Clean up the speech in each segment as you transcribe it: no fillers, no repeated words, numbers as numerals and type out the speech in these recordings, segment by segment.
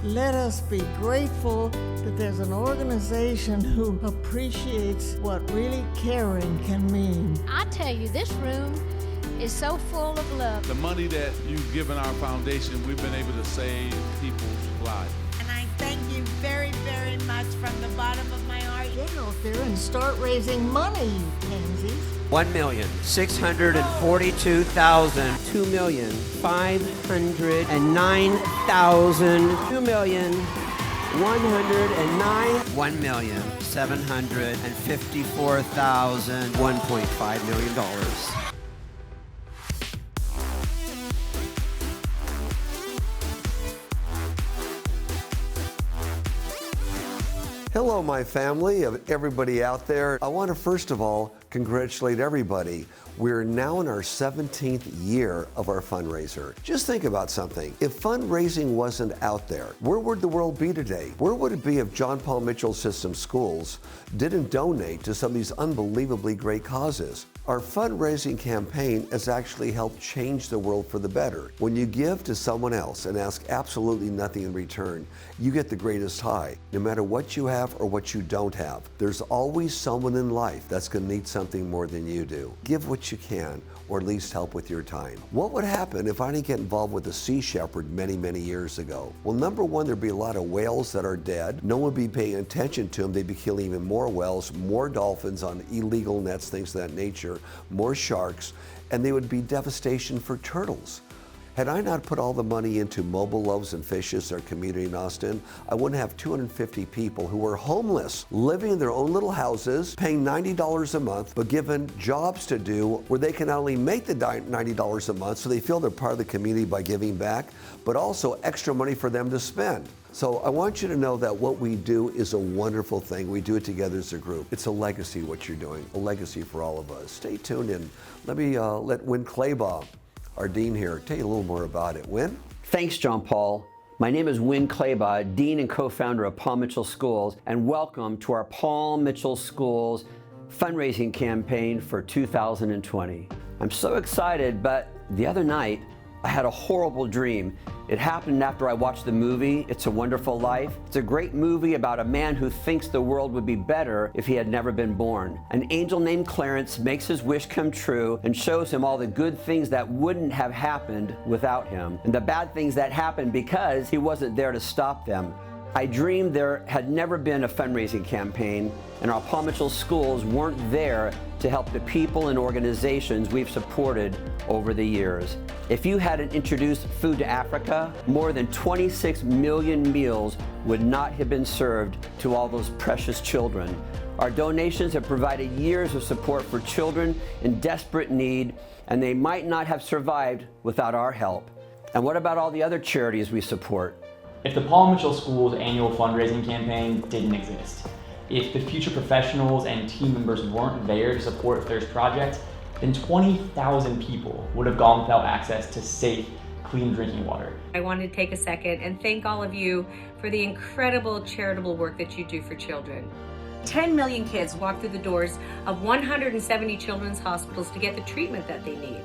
Let us be grateful that there's an organization who appreciates what really caring can mean. I tell you, this room is so full of love. The money that you've given our foundation, we've been able to save people's lives. And I thank you very, very much from the bottom of my heart. Get out there and start raising money, you pansies. 1,642,000, 2,509,000, 2,109,000, 1,754,000, $1.5 million. Hello, my family, of everybody out there. I want to first of all congratulate everybody. We're now in our 17th year of our fundraiser. Just think about something. If fundraising wasn't out there, where would the world be today? Where would it be if John Paul Mitchell System schools didn't donate to some of these unbelievably great causes? Our fundraising campaign has actually helped change the world for the better. When you give to someone else and ask absolutely nothing in return, you get the greatest high. No matter what you have or what you don't have, there's always someone in life that's going to need something more than you do. Give what you can, or at least help with your time. What would happen if I didn't get involved with the Sea Shepherd many, many years ago? Well, number one, there'd be a lot of whales that are dead. No one would be paying attention to them. They'd be killing even more whales, more dolphins on illegal nets, things of that nature, more sharks, and there would be devastation for turtles. Had I not put all the money into Mobile Loaves and Fishes, our community in Austin, I wouldn't have 250 people who were homeless, living in their own little houses, paying $90 a month, but given jobs to do where they can not only make the $90 a month, so they feel they're part of the community by giving back, but also extra money for them to spend. So I want you to know that what we do is a wonderful thing. We do it together as a group. It's a legacy, what you're doing, a legacy for all of us. Stay tuned in. Let me let Win Claybaugh, our dean here, tell you a little more about it. Win? Thanks, John Paul. My name is Win Claybaugh, Dean and co-founder of Paul Mitchell Schools, and welcome to our Paul Mitchell Schools fundraising campaign for 2020. I'm so excited, but the other night, I had a horrible dream. It happened after I watched the movie, It's a Wonderful Life. It's a great movie about a man who thinks the world would be better if he had never been born. An angel named Clarence makes his wish come true and shows him all the good things that wouldn't have happened without him, and the bad things that happened because he wasn't there to stop them. I dreamed there had never been a fundraising campaign, and our Paul Mitchell schools weren't there to help the people and organizations we've supported over the years. If you hadn't introduced food to Africa, more than 26 million meals would not have been served to all those precious children. Our donations have provided years of support for children in desperate need, and they might not have survived without our help. And what about all the other charities we support? If the Paul Mitchell Schools annual fundraising campaign didn't exist, if the future professionals and team members weren't there to support Thirst Project, then 20,000 people would have gone without access to safe, clean drinking water. I wanted to take a second and thank all of you for the incredible charitable work that you do for children. 10 million kids walk through the doors of 170 children's hospitals to get the treatment that they need.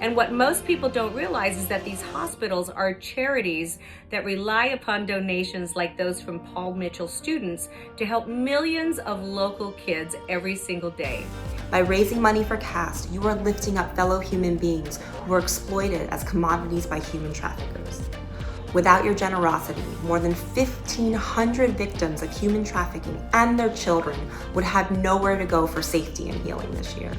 And what most people don't realize is that these hospitals are charities that rely upon donations like those from Paul Mitchell students to help millions of local kids every single day. By raising money for CAST, you are lifting up fellow human beings who are exploited as commodities by human traffickers. Without your generosity, more than 1,500 victims of human trafficking and their children would have nowhere to go for safety and healing this year.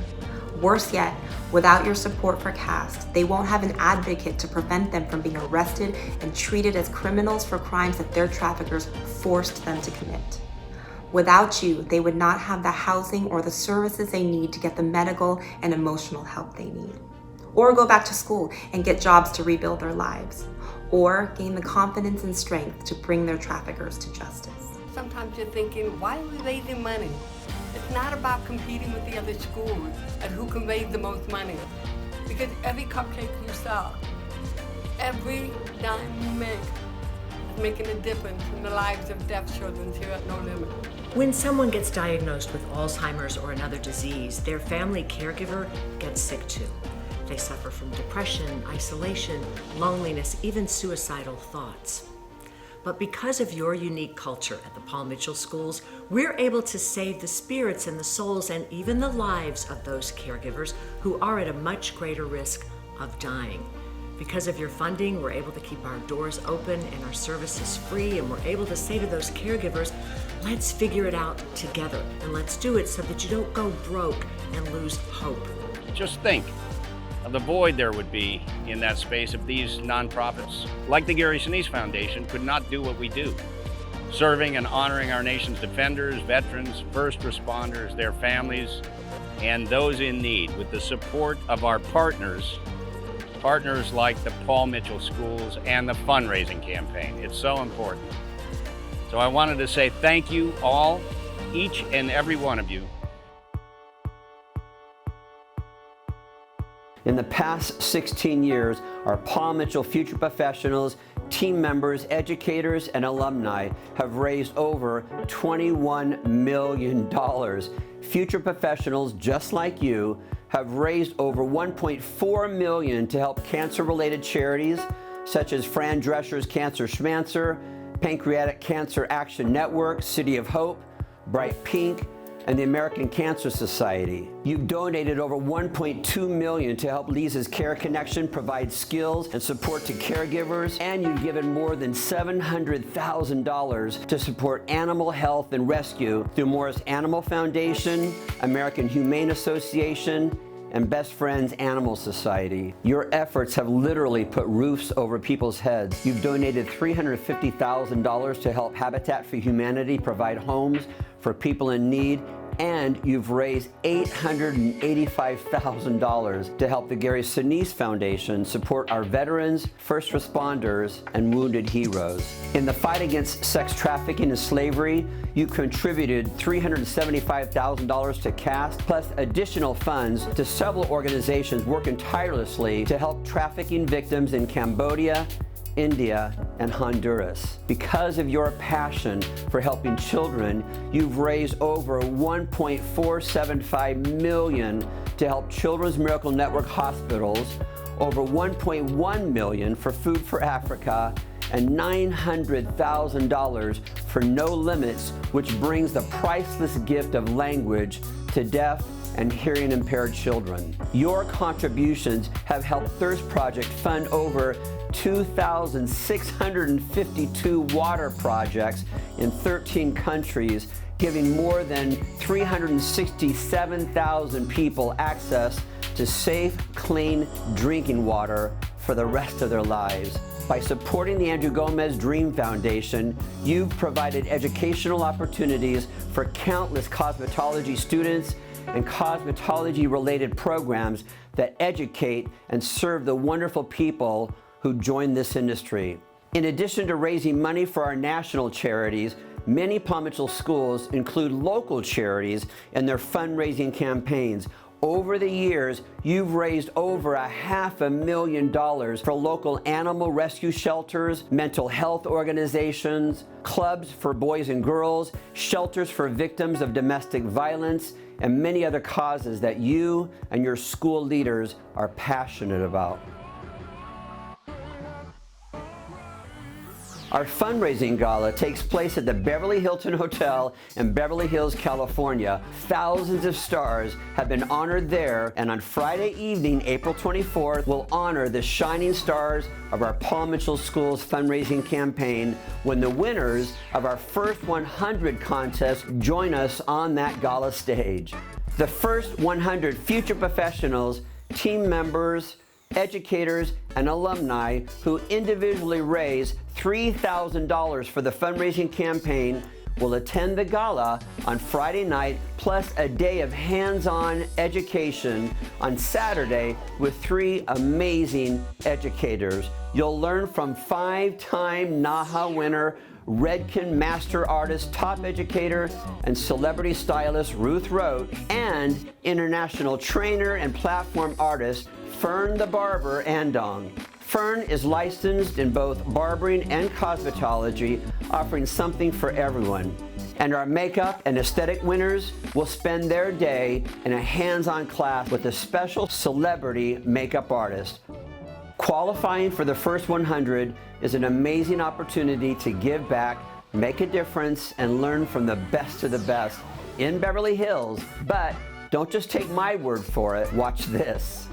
Worse yet, without your support for CAST, they won't have an advocate to prevent them from being arrested and treated as criminals for crimes that their traffickers forced them to commit. Without you, they would not have the housing or the services they need to get the medical and emotional help they need. Or go back to school and get jobs to rebuild their lives. Or gain the confidence and strength to bring their traffickers to justice. Sometimes you're thinking, why are we raising money? It's not about competing with the other schools and who can raise the most money. Because every cupcake you sell, every dime you make is making a difference in the lives of deaf children here at No Limit. When someone gets diagnosed with Alzheimer's or another disease, their family caregiver gets sick too. They suffer from depression, isolation, loneliness, even suicidal thoughts. But because of your unique culture at the Paul Mitchell Schools, we're able to save the spirits and the souls and even the lives of those caregivers who are at a much greater risk of dying. Because of your funding, we're able to keep our doors open and our services free, and we're able to say to those caregivers, let's figure it out together, and let's do it so that you don't go broke and lose hope. Just think of the void there would be in that space if these nonprofits, like the Gary Sinise Foundation, could not do what we do. Serving and honoring our nation's defenders, veterans, first responders, their families, and those in need with the support of our partners like the Paul Mitchell Schools and the fundraising campaign. It's so important. So I wanted to say thank you all, each and every one of you. In the past 16 years, our Paul Mitchell future professionals, team members, educators, and alumni have raised over $21 million. Future professionals just like you have raised over $1.4 million to help cancer-related charities such as Fran Drescher's Cancer Schmancer, Pancreatic Cancer Action Network, City of Hope, Bright Pink, and the American Cancer Society. You've donated over $1.2 million to help Lisa's Care Connection provide skills and support to caregivers, and you've given more than $700,000 to support animal health and rescue through Morris Animal Foundation, American Humane Association, and Best Friends Animal Society. Your efforts have literally put roofs over people's heads. You've donated $350,000 to help Habitat for Humanity provide homes for people in need, and you've raised $885,000 to help the Gary Sinise Foundation support our veterans, first responders, and wounded heroes. In the fight against sex trafficking and slavery, you contributed $375,000 to CAST, plus additional funds to several organizations working tirelessly to help trafficking victims in Cambodia, India, and Honduras. Because of your passion for helping children, you've raised over $1.475 million to help Children's Miracle Network hospitals, over $1.1 million for Food for Africa, and $900,000 for No Limits, which brings the priceless gift of language to deaf and hearing impaired children. Your contributions have helped Thirst Project fund over 2,652 water projects in 13 countries, giving more than 367,000 people access to safe, clean drinking water for the rest of their lives. By supporting the Andrew Gomez Dream Foundation, you've provided educational opportunities for countless cosmetology students and cosmetology-related programs that educate and serve the wonderful people who join this industry. In addition to raising money for our national charities, many Paul Mitchell schools include local charities in their fundraising campaigns. Over the years, you've raised over $500,000 for local animal rescue shelters, mental health organizations, clubs for boys and girls, shelters for victims of domestic violence, and many other causes that you and your school leaders are passionate about. Our fundraising gala takes place at the Beverly Hilton Hotel in Beverly Hills, California. Thousands of stars have been honored there, and on Friday evening, April 24th, we'll honor the shining stars of our Paul Mitchell Schools fundraising campaign when the winners of our first 100 contest join us on that gala stage. The first 100 future professionals, team members, educators, and alumni who individually raise $3,000 for the fundraising campaign will attend the gala on Friday night, plus a day of hands-on education on Saturday with 3 amazing educators. You'll learn from 5-time NAHA winner, Redken Master Artist, top educator, and celebrity stylist Ruth Roach, and international trainer and platform artist Fern the Barber Andong. Fern is licensed in both barbering and cosmetology, offering something for everyone. And our makeup and aesthetic winners will spend their day in a hands-on class with a special celebrity makeup artist. Qualifying for the first 100 is an amazing opportunity to give back, make a difference, and learn from the best of the best in Beverly Hills. But don't just take my word for it, watch this.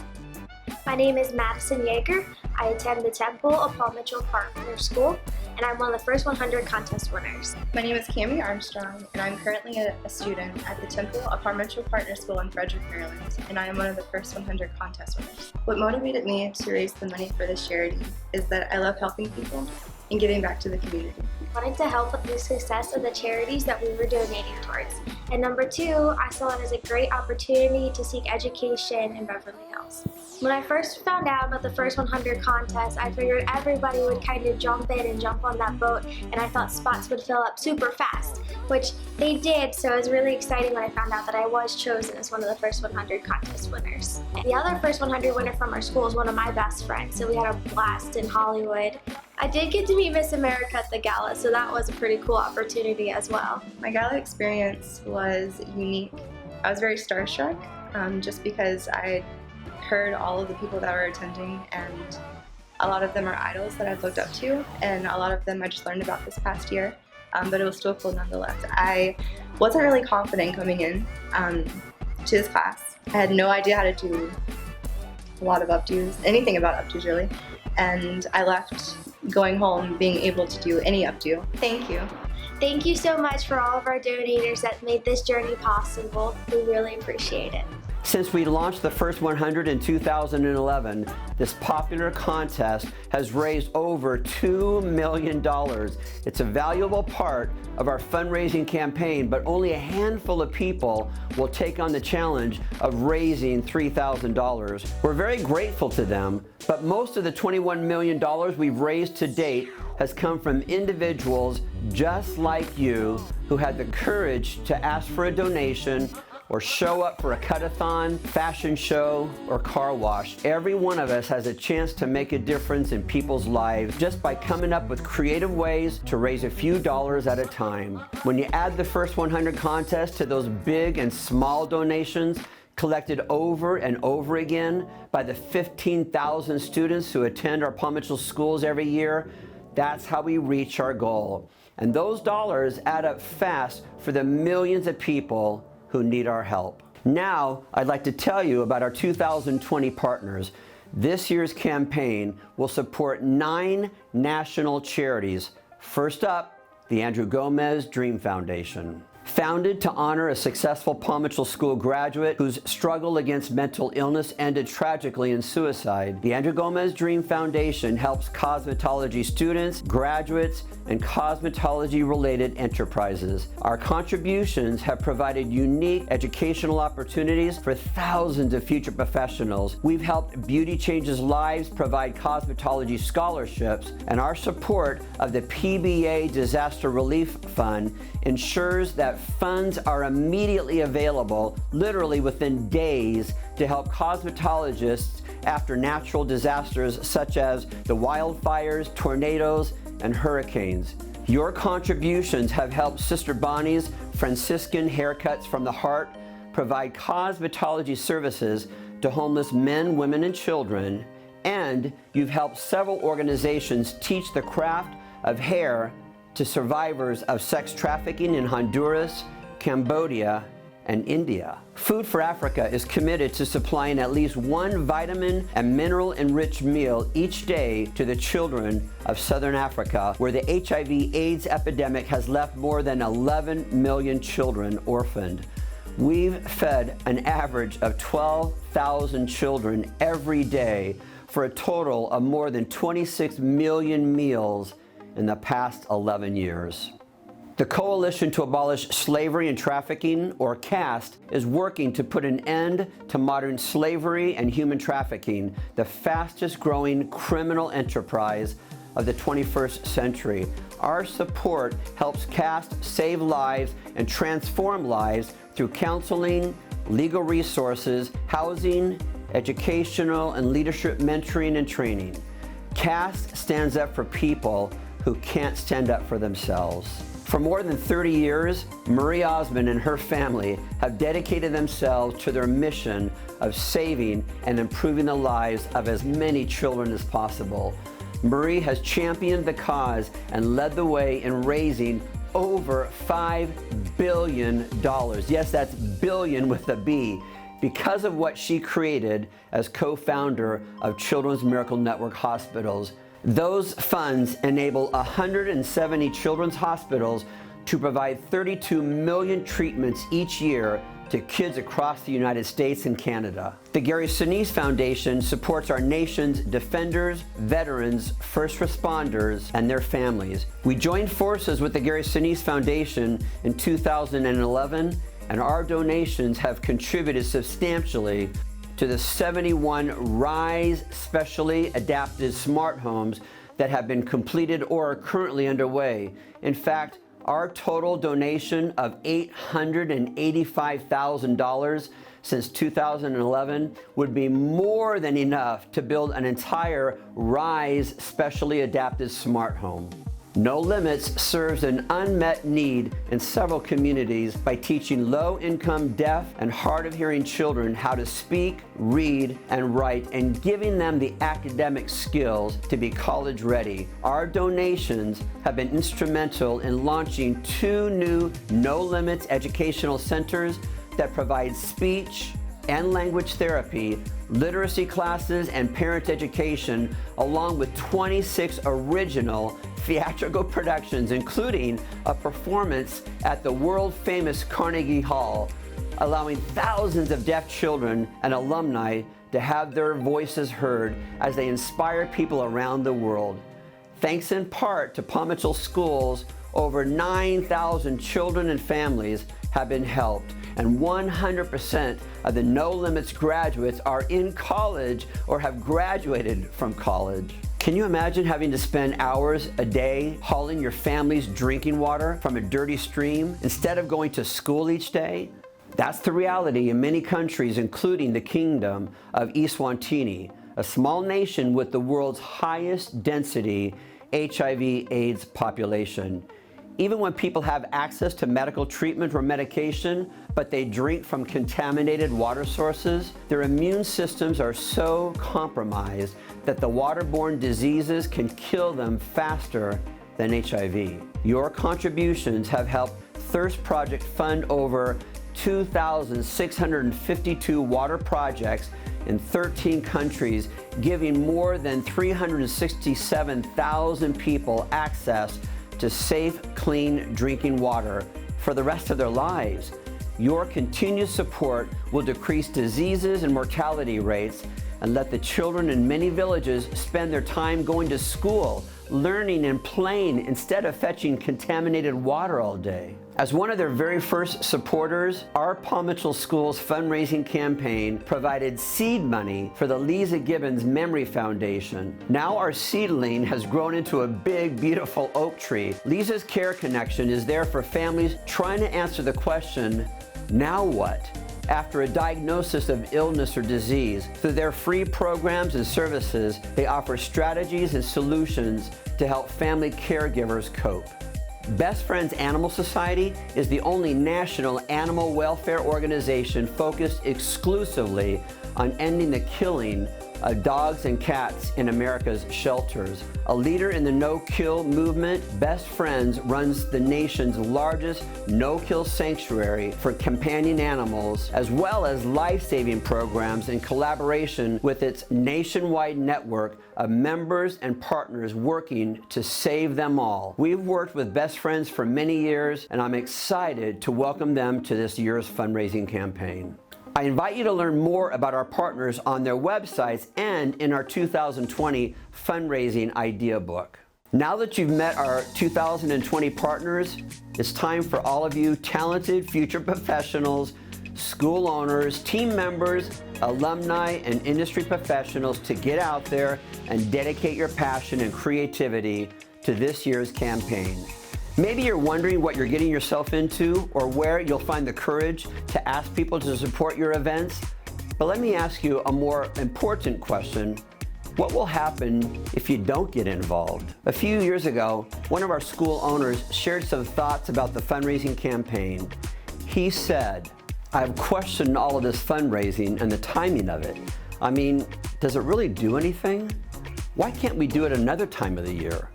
My name is Madison Yeager. I attend the Temple of Paul Mitchell Partner School, and I'm one of the first 100 contest winners. My name is Cammie Armstrong, and I'm currently a student at the Temple of Paul Mitchell Partner School in Frederick, Maryland, and I am one of the first 100 contest winners. What motivated me to raise the money for this charity is that I love helping people and giving back to the community. I wanted to help with the success of the charities that we were donating towards. And number two, I saw it as a great opportunity to seek education in Beverly Hills. When I first found out about the first 100 contest, I figured everybody would kind of jump in and jump on that boat, and I thought spots would fill up super fast, which they did, so it was really exciting when I found out that I was chosen as one of the first 100 contest winners. The other first 100 winner from our school is one of my best friends, so we had a blast in Hollywood. I did get to meet Miss America at the gala, so that was a pretty cool opportunity as well. My gala experience was unique. I was very starstruck, just because I heard all of the people that were attending, and a lot of them are idols that I've looked up to, and a lot of them I just learned about this past year, but it was still cool nonetheless. I wasn't really confident coming in to this class. I had no idea how to do a lot of updos, anything about updos really, and I left going home being able to do any updo. Thank you. Thank you so much for all of our donators that made this journey possible. We really appreciate it. Since we launched the first 100 in 2011, this popular contest has raised over $2 million. It's a valuable part of our fundraising campaign, but only a handful of people will take on the challenge of raising $3,000. We're very grateful to them, but most of the $21 million we've raised to date has come from individuals just like you who had the courage to ask for a donation or show up for a cut-a-thon, fashion show, or car wash. Every one of us has a chance to make a difference in people's lives just by coming up with creative ways to raise a few dollars at a time. When you add the first 100 contests to those big and small donations collected over and over again by the 15,000 students who attend our Paul Mitchell schools every year, that's how we reach our goal. And those dollars add up fast for the millions of people who need our help. Now, I'd like to tell you about our 2020 partners. This year's campaign will support 9 national charities. First up, the Andrew Gomez Dream Foundation. Founded to honor a successful Paul Mitchell School graduate whose struggle against mental illness ended tragically in suicide, the Andrew Gomez Dream Foundation helps cosmetology students, graduates, and cosmetology-related enterprises. Our contributions have provided unique educational opportunities for thousands of future professionals. We've helped Beauty Changes Lives provide cosmetology scholarships, and our support of the PBA Disaster Relief Fund ensures that funds are immediately available, literally within days, to help cosmetologists after natural disasters such as the wildfires, tornadoes, and hurricanes. Your contributions have helped Sister Bonnie's Franciscan Haircuts from the Heart provide cosmetology services to homeless men, women, and children, and you've helped several organizations teach the craft of hair to survivors of sex trafficking in Honduras, Cambodia, and India. Food for Africa is committed to supplying at least 1 vitamin and mineral-enriched meal each day to the children of Southern Africa, where the HIV/AIDS epidemic has left more than 11 million children orphaned. We've fed an average of 12,000 children every day for a total of more than 26 million meals in the past 11 years. The Coalition to Abolish Slavery and Trafficking, or CAST, is working to put an end to modern slavery and human trafficking, the fastest growing criminal enterprise of the 21st century. Our support helps CAST save lives and transform lives through counseling, legal resources, housing, educational and leadership mentoring and training. CAST stands up for people who can't stand up for themselves. For more than 30 years, Marie Osmond and her family have dedicated themselves to their mission of saving and improving the lives of as many children as possible. Marie has championed the cause and led the way in raising over $5 billion. Yes, that's billion with a B, because of what she created as co-founder of Children's Miracle Network Hospitals. Those funds enable 170 children's hospitals to provide 32 million treatments each year to kids across the United States and Canada. The Gary Sinise Foundation supports our nation's defenders, veterans, first responders, and their families. We joined forces with the Gary Sinise Foundation in 2011, and our donations have contributed substantially to the 71 RISE specially adapted smart homes that have been completed or are currently underway. In fact, our total donation of $885,000 since 2011 would be more than enough to build an entire RISE specially adapted smart home. No Limits serves an unmet need in several communities by teaching low-income deaf and hard-of-hearing children how to speak, read, and write, and giving them the academic skills to be college-ready. Our donations have been instrumental in launching 2 new No Limits educational centers that provide speech and language therapy, literacy classes, and parent education, along with 26 original theatrical productions, including a performance at the world-famous Carnegie Hall, allowing thousands of deaf children and alumni to have their voices heard as they inspire people around the world. Thanks in part to Paul Mitchell Schools, over 9,000 children and families have been helped, and 100% of the No Limits graduates are in college or have graduated from college. Can you imagine having to spend hours a day hauling your family's drinking water from a dirty stream instead of going to school each day? That's the reality in many countries, including the Kingdom of Eswatini, a small nation with the world's highest density HIV/AIDS population. Even when people have access to medical treatment or medication, but they drink from contaminated water sources, their immune systems are so compromised that the waterborne diseases can kill them faster than HIV. Your contributions have helped Thirst Project fund over 2,652 water projects in 13 countries, giving more than 367,000 people access to safe, clean drinking water for the rest of their lives. Your continued support will decrease diseases and mortality rates and let the children in many villages spend their time going to school, learning and playing instead of fetching contaminated water all day. As one of their very first supporters, our Paul Mitchell Schools fundraising campaign provided seed money for the Lisa Gibbons Memory Foundation. Now our seedling has grown into a big, beautiful oak tree. Lisa's Care Connection is there for families trying to answer the question, now what? After a diagnosis of illness or disease. Through their free programs and services, they offer strategies and solutions to help family caregivers cope. Best Friends Animal Society is the only national animal welfare organization focused exclusively on ending the killing of dogs and cats in America's shelters. A leader in the no-kill movement, Best Friends runs the nation's largest no-kill sanctuary for companion animals, as well as life-saving programs in collaboration with its nationwide network of members and partners working to save them all. We've worked with Best Friends for many years, and I'm excited to welcome them to this year's fundraising campaign. I invite you to learn more about our partners on their websites and in our 2020 fundraising idea book. Now that you've met our 2020 partners, it's time for all of you talented future professionals, school owners, team members, alumni, and industry professionals to get out there and dedicate your passion and creativity to this year's campaign. Maybe you're wondering what you're getting yourself into or where you'll find the courage to ask people to support your events. But let me ask you a more important question. What will happen if you don't get involved? A few years ago, one of our school owners shared some thoughts about the fundraising campaign. He said, I've questioned all of this fundraising and the timing of it. I mean, does it really do anything? Why can't we do it another time of the year?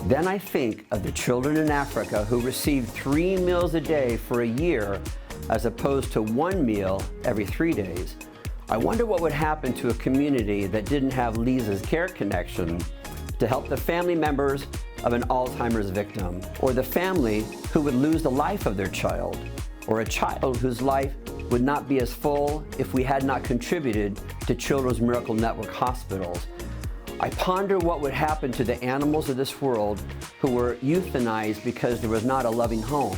Then I think of the children in Africa who received 3 meals a day for a year as opposed to 1 meal every 3 days. I wonder what would happen to a community that didn't have Lisa's Care Connection to help the family members of an Alzheimer's victim, or the family who would lose the life of their child, or a child whose life would not be as full if we had not contributed to Children's Miracle Network hospitals. I ponder what would happen to the animals of this world who were euthanized because there was not a loving home.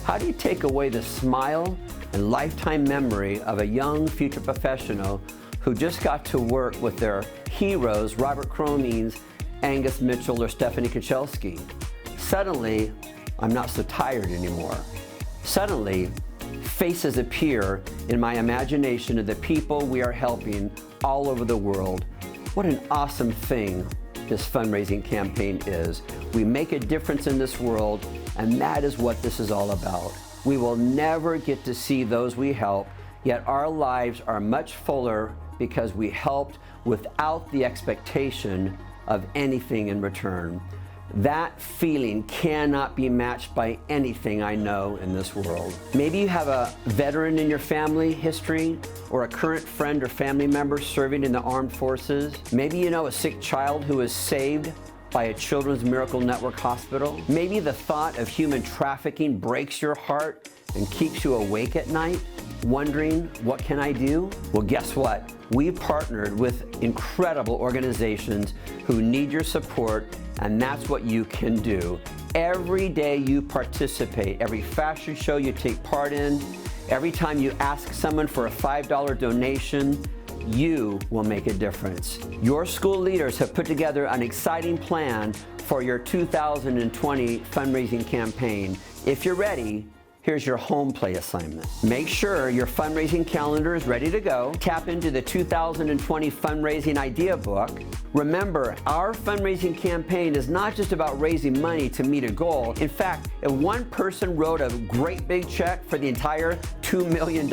How do you take away the smile and lifetime memory of a young future professional who just got to work with their heroes, Robert Cromines, Angus Mitchell, or Stephanie Kachelski? Suddenly, I'm not so tired anymore. Suddenly, faces appear in my imagination of the people we are helping all over the world. What an awesome thing this fundraising campaign is. We make a difference in this world, and that is what this is all about. We will never get to see those we help, yet our lives are much fuller because we helped without the expectation of anything in return. That feeling cannot be matched by anything I know in this world. Maybe you have a veteran in your family history, or a current friend or family member serving in the armed forces. Maybe you know a sick child who was saved by a Children's Miracle Network hospital. Maybe the thought of human trafficking breaks your heart and keeps you awake at night, wondering, what can I do? Well, guess what? We've partnered with incredible organizations who need your support, and that's what you can do. Every day you participate, every fashion show you take part in, every time you ask someone for a $5 donation, you will make a difference. Your school leaders have put together an exciting plan for your 2020 fundraising campaign. If you're ready, here's your home play assignment. Make sure your fundraising calendar is ready to go. Tap into the 2020 Fundraising Idea Book. Remember, our fundraising campaign is not just about raising money to meet a goal. In fact, if one person wrote a great big check for the entire $2 million,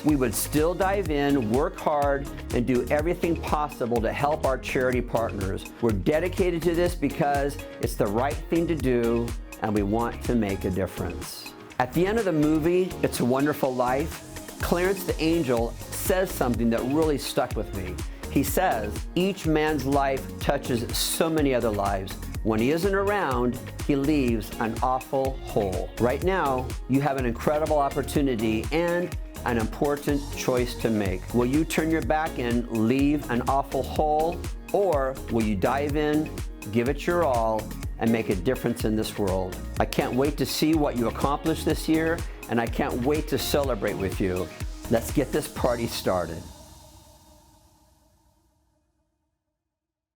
we would still dive in, work hard, and do everything possible to help our charity partners. We're dedicated to this because it's the right thing to do, and we want to make a difference. At the end of the movie, It's a Wonderful Life, Clarence the Angel says something that really stuck with me. He says, each man's life touches so many other lives. When he isn't around, he leaves an awful hole. Right now, you have an incredible opportunity and an important choice to make. Will you turn your back and leave an awful hole, or will you dive in, give it your all, and make a difference in this world? I can't wait to see what you accomplish this year, and I can't wait to celebrate with you. Let's get this party started.